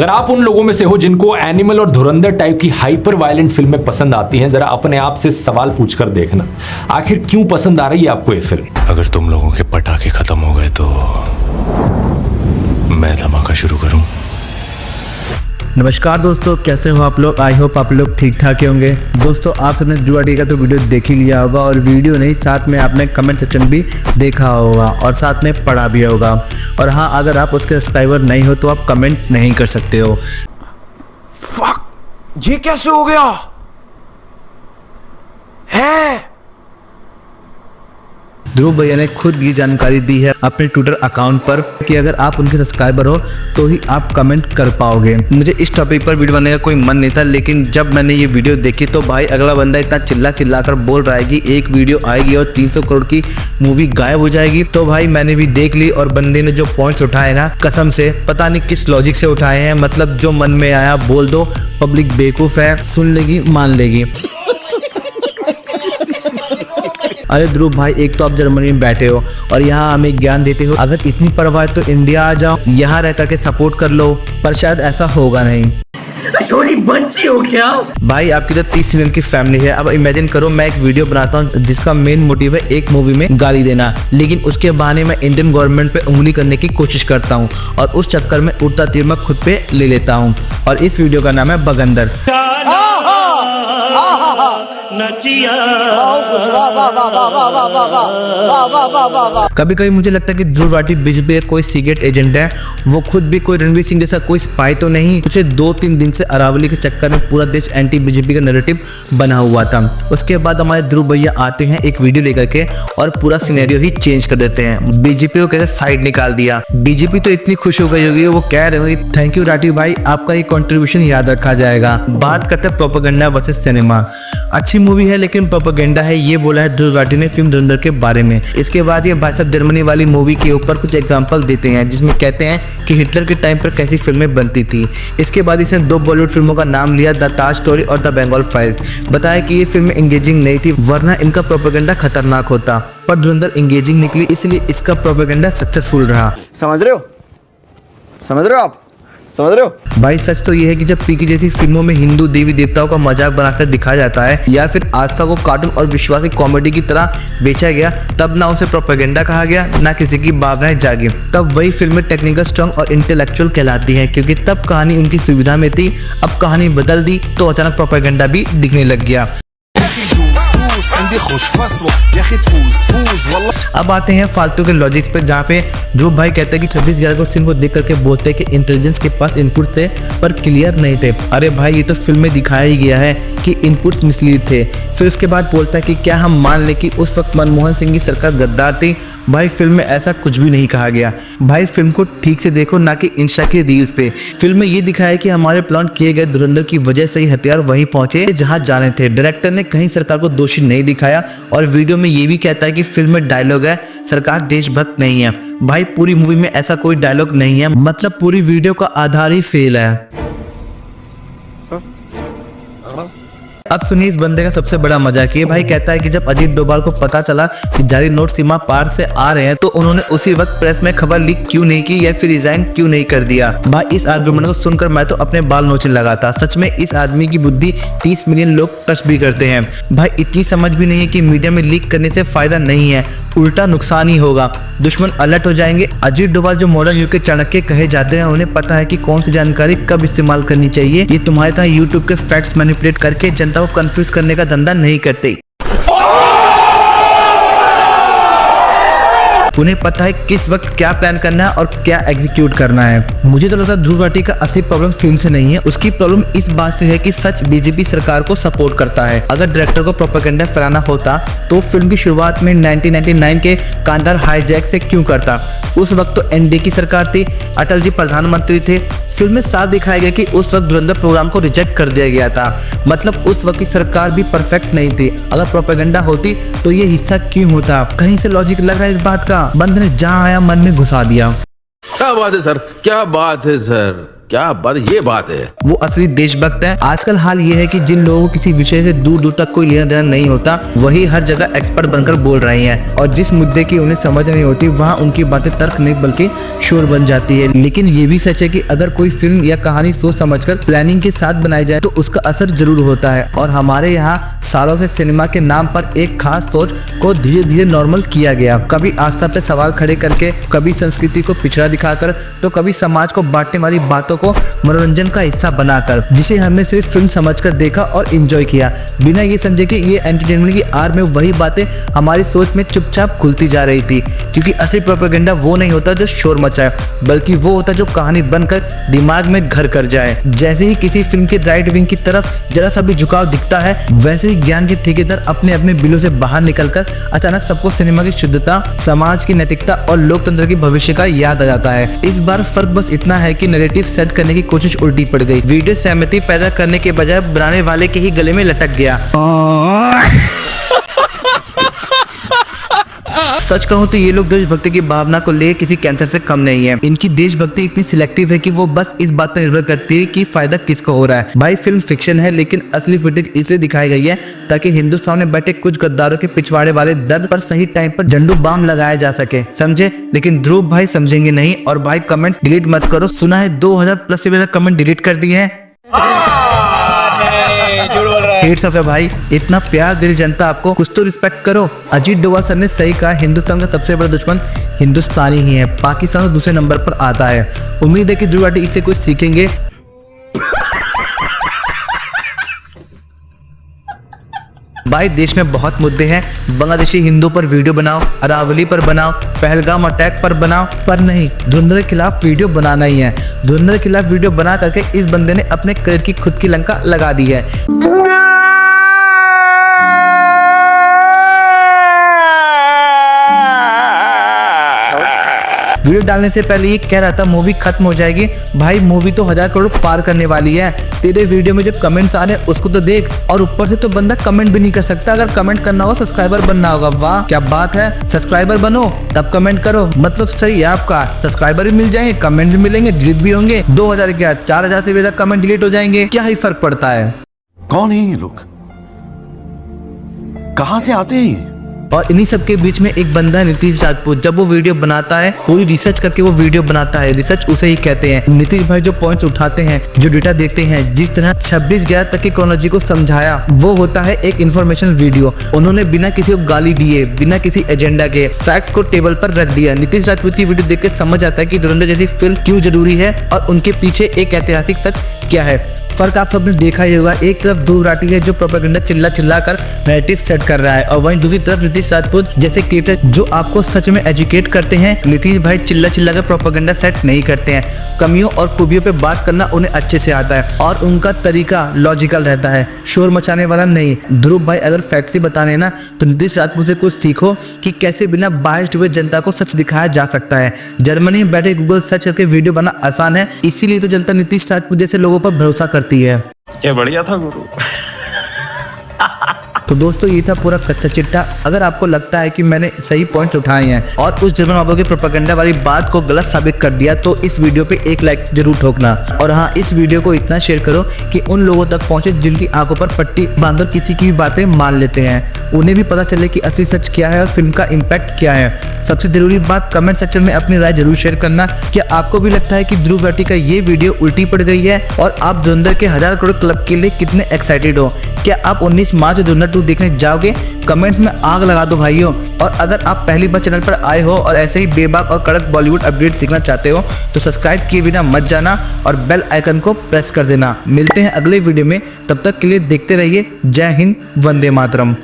अगर तुम लोगों के पटाखे खत्म हो गए तो मैं धमाका शुरू करूं। नमस्कार दोस्तों, कैसे हो आप लोग। आई होप आप लोग ठीक ठाक ही होंगे। दोस्तों आप सबने ध्रुव का तो वीडियो देख ही लिया होगा, और वीडियो नहीं, साथ में आपने कमेंट सेक्शन भी देखा होगा और साथ में पढ़ा भी होगा। और हाँ, अगर आप उसके सब्सक्राइबर नहीं हो तो आप कमेंट नहीं कर सकते हो। फक, ये कैसे हो गया है? ध्रुव भैया ने खुद ये जानकारी दी है अपने ट्विटर अकाउंट पर कि अगर आप उनके सब्सक्राइबर हो तो ही आप कमेंट कर पाओगे। मुझे इस टॉपिक पर वीडियो बनाने का कोई मन नहीं था, लेकिन जब मैंने ये वीडियो देखी तो भाई अगला बंदा इतना चिल्ला कर बोल रहा है कि एक वीडियो आएगी और 300 करोड़ की मूवी गायब हो जाएगी, तो भाई मैंने भी देख ली। और बंदे ने जो पॉइंट्स उठाए ना, कसम से पता नहीं किस लॉजिक से उठाए हैं। मतलब जो मन में आया बोल दो, पब्लिक बेवकूफ है, सुन लेगी मान लेगी। अरे ध्रुव भाई, एक तो आप जर्मनी में बैठे हो और यहाँ हमें ज्ञान देते हो। अगर इतनी परवाह है तो इंडिया आ जाओ, यहाँ रह करके सपोर्ट कर लो, पर शायद ऐसा होगा नहीं। छोटी बच्ची हो क्या भाई? आपकी तो 30 मिलियन की फैमिली है। अब इमेजिन करो मैं एक वीडियो बनाता हूँ जिसका मेन मोटिव है एक मूवी में गाली देना, लेकिन उसके बहाने मैं इंडियन गवर्नमेंट पे उंगली करने की कोशिश करता हूँ और उस चक्कर में उड़ता तीर मैं खुद पे ले लेता हूँ। और इस वीडियो का नाम है बगंदर। कभी कभी मुझे लगता है कि ध्रुव राठी बीजेपी का कोई सीक्रेट एजेंट है। वो खुद भी कोई रणवीर सिंह जैसा कोई स्पाई तो नहीं। पिछले 2-3 दिन से अरावली के चक्कर में पूरा देश एंटी बीजेपी का नैरेटिव बना हुआ था। उसके बाद हमारे ध्रुव भैया आते हैं एक वीडियो लेकर के और पूरा सिनेरियो ही चेंज कर देते हैं। बीजेपी को कैसे साइड निकाल दिया। बीजेपी तो इतनी खुश हो गई होगी, वो कह रहे होंगे थैंक यू राठी भाई, आपका ये कंट्रीब्यूशन याद रखा जाएगा। बात करते हैं प्रोपेगेंडा वर्सेस सिनेमा। अच्छी मूवी है लेकिन प्रोपेगेंडा है, ये बोला है ध्रुव राठी ने फिल्म धुरंधर के बारे में। इसके बाद ये भाई साहब जर्मनी वाली मूवी के ऊपर कुछ एग्जांपल देते हैं जिसमें कहते हैं कि हिटलर के टाइम पर कैसी फिल्में बनती थी। इसके बाद इसने 2 बॉलीवुड फिल्मों का नाम लिया, द ताज स्टोरी और द बंगाल फाइल्स। बताया कि ये फिल्में एंगेजिंग नहीं थी, वरना इनका प्रोपेगेंडा खतरनाक होता, पर धुरंधर एंगेजिंग निकली, इसलिए इसका प्रोपेगेंडा सक्सेसफुल रहा। समझ रहे हो आप? समझ रहे हो भाई? सच तो ये है कि जब पीके जैसी फिल्मों में हिंदू देवी देवताओं का मजाक बनाकर दिखाया जाता है या फिर आस्था को कार्टून और विश्वासी कॉमेडी की तरह बेचा गया, तब ना उसे प्रोपेगेंडा कहा गया, ना किसी की भावनाएं जागी। तब वही फिल्में टेक्निकल स्ट्रॉन्ग और इंटेलेक्चुअल कहलाती हैं, क्योंकि तब कहानी उनकी सुविधा में थी। अब कहानी बदल दी तो अचानक प्रोपेगेंडा भी दिखने लग गया। अब आते हैं फालतू के लॉजिक्स पे, जहाँ पे ध्रुव भाई कहते हैं कि 26/11 को सिंह को देख करके बोलते हैं कि इंटेलिजेंस के पास इनपुट थे पर क्लियर नहीं थे। अरे भाई, ये तो फिल्म में दिखाया ही गया है कि इनपुट्स मिसलीड थे। फिर उसके बाद बोलता है कि क्या हम मान लें कि उस वक्त मनमोहन सिंह की सरकार गद्दार थी। भाई फिल्म में ऐसा कुछ भी नहीं कहा गया। भाई फिल्म को ठीक से देखो, ना कि इंस्टा की रील्स पे। फिल्म में ये दिखाया है कि हमारे प्लान किए गए धुरंधर की वजह से ही हथियार वहीं पहुंचे जहां जाने थे। डायरेक्टर ने कहीं सरकार को दोषी नहीं दिखाया और वीडियो में ये भी कहता है कि फिल्म में डायलॉग है सरकार देशभक्त नहीं है। भाई पूरी मूवी में ऐसा कोई डायलॉग नहीं है, मतलब पूरी वीडियो का आधार ही फेल है। अब सुनिए इस बंदे का सबसे बड़ा मजाक। ये भाई कहता है कि जब अजीत डोभाल को पता चला कि जारी नोट सीमा पार से आ रहे हैं तो उन्होंने उसी वक्त प्रेस में खबर लीक क्यों नहीं की या फिर रिजाइन क्यों नहीं कर दिया। भाई इस आर्गुमेंट को सुनकर मैं तो अपने बाल नोचने लगा था। सच में इस आदमी की बुद्धि 30 मिलियन लोग टच भी करते हैं। भाई इतनी समझ भी नहीं है कि मीडिया में लीक करने से फायदा नहीं है, उल्टा नुकसान ही होगा। दुश्मन अलर्ट हो जाएंगे। अजीत डोभाल जो मॉडर्न युग के चाणक्य कहे जाते हैं, उन्हें पता है कि कौन सी जानकारी कब इस्तेमाल करनी चाहिए। ये तुम्हारे तरह यूट्यूब के फैक्ट्स मैनिपुलेट करके जनता को कंफ्यूज करने का धंधा नहीं करते। उन्हें पता है किस वक्त क्या प्लान करना है और क्या एग्जीक्यूट करना है। मुझे तो लगता है ध्रुव राठी का असली प्रॉब्लम फिल्म से नहीं है, उसकी प्रॉब्लम इस बात से है कि सच बीजेपी सरकार को सपोर्ट करता है। अगर डायरेक्टर को प्रोपेगेंडा फैलाना होता तो फिल्म की शुरुआत में 1999 के कांधार हाईजैक से क्यों करता। उस वक्त तो एनडीए की सरकार थी, अटल जी प्रधानमंत्री थे। फिल्म में साफ दिखाया गया कि उस वक्त धुरंधर प्रोग्राम को रिजेक्ट कर दिया गया था, मतलब उस वक्त की सरकार भी परफेक्ट नहीं थी। अगर प्रोपेगेंडा होती तो ये हिस्सा क्यों होता। कहीं से लॉजिक लग रहा है इस बात का। बंद ने जहां आया मन में घुसा दिया। क्या बात है सर, क्या बात है सर। क्या बात, ये बात है। वो असली देशभक्त है। आजकल हाल ये है कि जिन लोगों को किसी विषय से दूर दूर तक कोई लेना देना नहीं होता, वही हर जगह एक्सपर्ट बनकर बोल रहे हैं, और जिस मुद्दे की उन्हें समझ नहीं होती वहाँ उनकी बातें तर्क नहीं बल्कि शोर बन जाती है। लेकिन ये भी सच है कि अगर कोई फिल्म या कहानी सोच समझकर प्लानिंग के साथ बनाई जाए तो उसका असर जरूर होता है। और हमारे यहाँ सालों से सिनेमा के नाम पर एक खास सोच को धीरे धीरे नॉर्मल किया गया, कभी आस्था पे सवाल खड़े करके, कभी संस्कृति को पिछड़ा दिखाकर, तो कभी समाज को बांटने वाली बातों को मनोरंजन का हिस्सा बनाकर, जिसे हमने सिर्फ फिल्म समझकर देखा और एंजॉय किया, बिना ये समझे कि ये एंटरटेनमेंट की आड़ में वही बातें हमारी सोच में चुपचाप खुलती जा रही थी। क्योंकि असली प्रोपेगेंडा वो नहीं होता जो शोर मचाए, बल्कि वो होता जो कहानी बनकर दिमाग में घर कर जाए। जैसे ही किसी फिल्म के राइट विंग की तरफ जरा सा भी झुकाव दिखता है, वैसे ही ज्ञान के ठेकेदार अपने अपने बिलों से बाहर निकलकर अचानक सबको सिनेमा की शुद्धता, समाज की नैतिकता और लोकतंत्र के भविष्य का याद आ जाता है। इस बार फर्क बस इतना है कि नैरेटिव सेट करने की कोशिश उल्टी पड़ गई। वीडियो सहमति पैदा करने के बजाय बनाने वाले के ही गले में लटक गया। सच कहूं तो ये लोग देशभक्ति की भावना को ले किसी कैंसर से कम नहीं है। इनकी देशभक्ति इतनी सिलेक्टिव है कि वो बस इस बात पर निर्भर करती है कि फायदा किसको हो रहा है। भाई फिल्म फिक्शन है, लेकिन असली फुटेज इसलिए दिखाई गई है ताकि हिंदुस्तान में बैठे कुछ गद्दारों के पिछवाड़े वाले दर्द पर सही टाइम पर झंडू बाम लगाया जा सके, समझे? लेकिन ध्रुव भाई समझेंगे नहीं। और भाई कमेंट्स डिलीट मत करो, सुना है 2000 प्लस से ज्यादा कमेंट डिलीट कर दिए हैं। हेट्स ऑफ है भाई, इतना प्यार दिल जनता आपको, कुछ तो रिस्पेक्ट करो। अजीत डोभाल सर ने सही कहा, हिंदुस्तान का सबसे बड़ा दुश्मन हिंदुस्तानी ही है, पाकिस्तान तो दूसरे नंबर पर आता है। उम्मीद है कि ध्रुव राठी इससे कुछ सीखेंगे। भाई देश में बहुत मुद्दे हैं, बांग्लादेशी हिंदू पर वीडियो बनाओ, अरावली पर बनाओ, पहलगाम अटैक पर बनाओ, पर नहीं, धुरंधर के खिलाफ वीडियो बनाना ही है। धुरंधर के खिलाफ वीडियो बना करके इस बंदे ने अपने करियर की खुद की लंका लगा दी है। वीडियो डालने से पहले ये कह रहा था मूवी खत्म हो जाएगी। भाई मूवी तो 1000 करोड़ पार करने वाली है। तेरे वीडियो में जो कमेंट्स आ रहे हैं उसको तो देख, और ऊपर से तो बंदा कमेंट भी नहीं कर सकता। अगर कमेंट करना हो सब्सक्राइबर बनना होगा। वाह क्या बात है, सब्सक्राइबर बनो तब कमेंट करो। मतलब सही है आपका, सब्सक्राइबर भी मिल जाएंगे, कमेंट भी मिलेंगे, डिलीट भी होंगे। 2000 क्या 4000 से ज्यादा कमेंट डिलीट हो जाएंगे, क्या ही फर्क पड़ता है। कौन है ये लोग, कहां से आते हैं ये? और इन्हीं सब के बीच में एक बंदा नीतीश राजपूत, जब वो वीडियो बनाता है पूरी रिसर्च करके वो वीडियो बनाता है। रिसर्च उसे ही कहते हैं। नीतीश भाई जो पॉइंट्स उठाते हैं, जो डेटा देखते हैं, जिस तरह 26/11 तक की क्रोनोलॉजी को समझाया, वो होता है एक इन्फॉर्मेशन वीडियो। उन्होंने बिना किसी को गाली दिए, बिना किसी एजेंडा के फैक्ट्स को टेबल पर रख दिया। नीतीश राजपूत की वीडियो देख के समझ आता है कि धुरंधर जैसी फिल्म क्यों जरूरी है और उनके पीछे एक ऐतिहासिक सच क्या है। फर्क आप सबने देखा ही होगा, एक तरफ ध्रुव राठी है जो प्रोपेगेंडा चिल्ला कर नैरेटिव सेट कर रहा है, और वहीं दूसरी तरफ नीतीश राजपूत जैसे क्रिएटर जो आपको सच में एजुकेट करते हैं। नीतीश भाई चिल्ला कर प्रोपेगेंडा सेट नहीं करते हैं। कमियों और खूबियों पे बात करना उन्हें अच्छे से आता है और उनका तरीका लॉजिकल रहता है, शोर मचाने वाला नहीं। ध्रुव भाई अगर फैक्ट्स ही बताने ना तो नीतीश राजपूत से कुछ सीखो कि कैसे बिना बायस्ड हुए जनता को सच दिखाया जा सकता है। जर्मनी में बैठे गूगल सर्च करके वीडियो बनाना आसान है, इसीलिए तो जनता नीतीश राजपूत जैसे लोगों पर भरोसा करती है। क्या बढ़िया था गुरु। तो दोस्तों ये था पूरा कच्चा चिट्ठा। अगर आपको लगता है कि मैंने सही पॉइंट्स उठाए हैं और उस जर्मन बाबू के प्रोपेगेंडा वाली बात को गलत साबित कर दिया तो इस वीडियो पे एक लाइक जरूर ठोकना। और हाँ, इस वीडियो को इतना शेयर करो कि उन लोगों तक पहुंचे जिनकी आंखों पर पट्टी बांधकर किसी की भी बातें मान लेते हैं। उन्हें भी पता चले कि असली सच क्या है और फिल्म का इम्पैक्ट क्या है। सबसे जरूरी बात, कमेंट सेक्शन में अपनी राय जरूर शेयर करना। क्या आपको भी लगता है कि ध्रुव राठी का ये वीडियो उल्टी पड़ गई है और आप धुरंधर के 1000 करोड़ क्लब के लिए कितने एक्साइटेड हो? क्या आप 19 मार्च धुरंधर 2 देखने जाओगे? कमेंट्स में आग लगा दो भाइयों। और अगर आप पहली बार चैनल पर आए हो और ऐसे ही बेबाक और कड़क बॉलीवुड अपडेट सीखना चाहते हो तो सब्सक्राइब किए बिना मत जाना और बेल आइकन को प्रेस कर देना। मिलते हैं अगले वीडियो में, तब तक के लिए देखते रहिए। जय हिंद, वंदे मातरम।